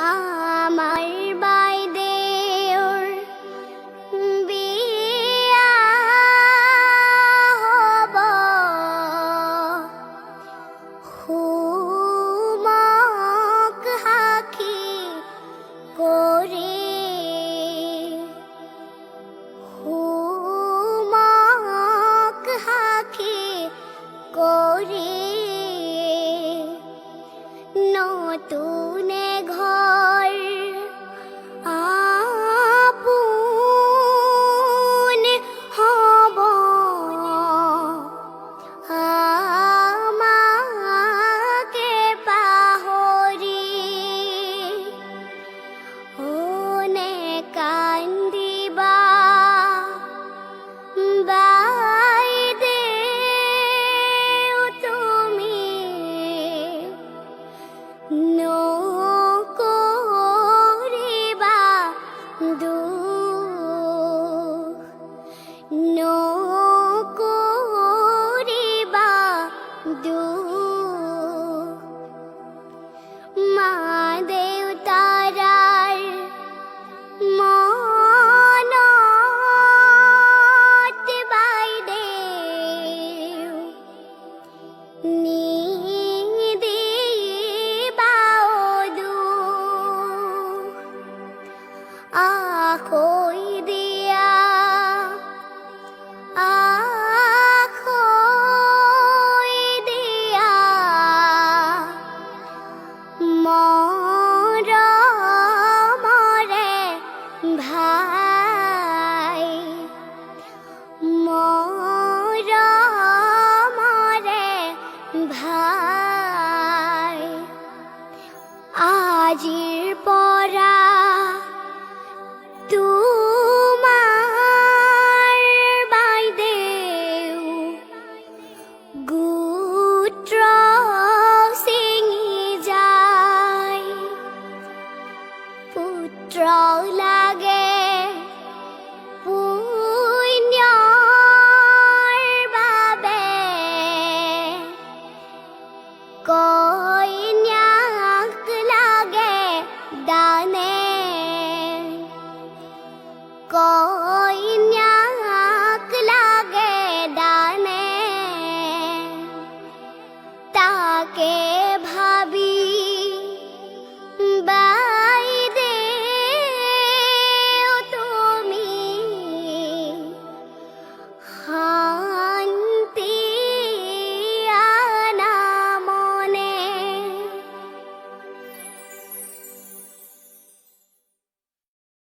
আমার বাইদেউর বিয়া হব হুমক হাকি করে হুমক হাকি করে নতুন ঘর আপন হব আমাকে পাহরি ওনে কান্দিবা বাইদেউ তুমি নকরিবা দুখ নকরিবা দুখ মা দেউতারার মনত বাইদেউ আখই দিয়া আখই দিয়া মরে ভাই মরে ভাই আজির পরা